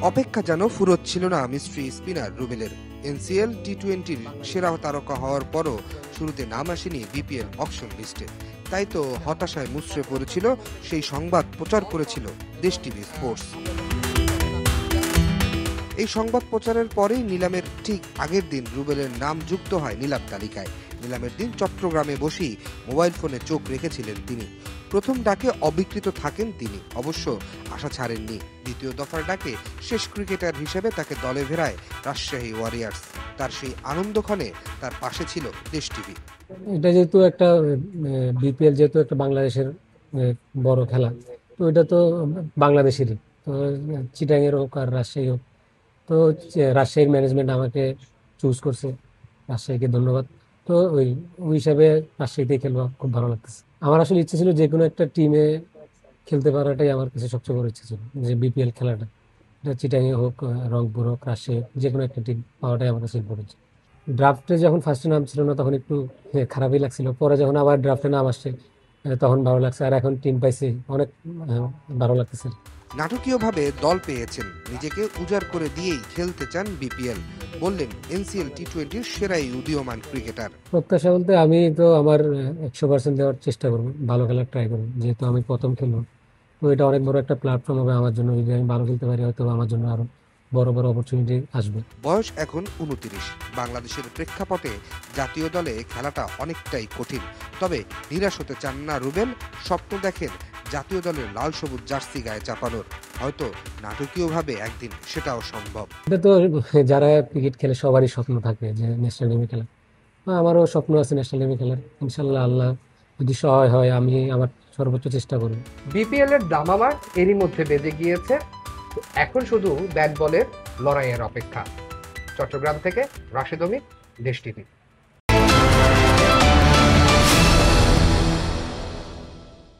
অপেক্ষা যেন ফুরোচ্ছিল না মিস্ট্রি স্পিনার রুবেলের। এনসিএল টি-20-র সেরা তারকা হওয়ার পরও শুরুতে নাম আসেনি বিপিএল অকশন লিস্টে। তাই তো হতাশায় মুচড়ে পড়েছিল সেই সংবাদ প্রচার করেছিল দেশ টিভি স্পোর্টস। এই সংবাদ প্রচারের পরেই নিলামের ঠিক আগের দিন রুবেলের নাম যুক্ত হয় নিলাম তালিকায়। নিলামের দিন চট্টগ্রামে বসেই মোবাইল ফোনে চোখ রেখেছিলেন তিনি। প্রথম ডাকে অবিকৃত থাকেন তিনি, অবশ্য আশা ছাড়েননি। দ্বিতীয় দফার ডাকে শেষ ক্রিকেটার হিসেবে তাকে দলে ফেরায় রাজশাহী ওয়ারিয়র্স। তার সেই আনন্দক্ষণে তার পাশে ছিল দেশ টিভি। এটা যেহেতু একটা বিপিএল, যেহেতু একটা বাংলাদেশের বড় খেলা, তো এটা তো বাংলাদেশেরই, তো চিটাগের হোক আর রাজশাহী হোক, তো রাজশাহীর ম্যানেজমেন্ট আমাকে চুজ করছে, রাজশাহীকে ধন্যবাদ। তো ওই ওই হিসাবে রাজশাহীতে খেলবো, খুব ভালো লাগতেছে। আমার আসলে ইচ্ছে ছিল যে কোনো একটা টিমে খেলতে পারাটাই আমার কাছে সবচেয়ে বড় ইচ্ছে ছিল, যে বিপিএল খেলাটা, এটা চিটাগং হোক, রংপুর হোক, রাজশাহী হোক, যে কোনো একটা টিম পাওয়াটাই আমার কাছে ইম্পর্টেন্ট। ড্রাফটে যখন ফার্স্টে নাম ছিল না তখন একটু খারাপই লাগছিল, পরে যখন আবার ড্রাফটে নাম আসছে তখন ভালো লাগছে, আর এখন টিম পাইছি অনেক ভালো লাগতেছে। নাটকীয়ভাবে দল পেয়েছেন, নিজেকে উজাড় করে দিয়েই খেলতে চান বিপিএল, বললেন এনসিএল টি-20-র সেরাই উদীয়মান ক্রিকেটার। প্রত্যাশা বলতে আমি তো আমার 100% দেওয়ার চেষ্টা করবো, ভালো খেলার ট্রাই করবো, যেহেতু আমি প্রথম খেলবো, তো এটা অনেক বড় একটা প্ল্যাটফর্ম হবে আমার জন্য। যদি আমি ভালো খেলতে পারি, হয়তো আমার জন্য আরো বড় বড় অপরচুনিটি আসবে। বয়স এখন 29। বাংলাদেশের প্রেক্ষাপটে জাতীয় দলে খেলাটা অনেকটাই কঠিন। তবে নিরাশ হতে চান না রুবেল, স্বপ্ন দেখেন জাতীয় দলের লাল সবুজ জার্সি গায়ে চাপানোর। হয়তো নাটকীয়ভাবে একদিন সেটাও সম্ভব। এটা তো যারা ক্রিকেট খেলে সবারই স্বপ্ন থাকে যে ন্যাশনাল টিমে খেলা। আমারও স্বপ্ন আছে ন্যাশনাল টিমে খেলার। ইনশাল্লাহ আল্লাহ যদি সহায় হয়, আমি আমার সর্বোচ্চ চেষ্টা করব। বিপিএল এর দামামা এরই মধ্যে বেজে গিয়েছে, এখন শুধু ব্যাট বলের লড়াইয়ের অপেক্ষা। চট্টগ্রাম থেকে রাশেদ অমিত, দেশ টিভি।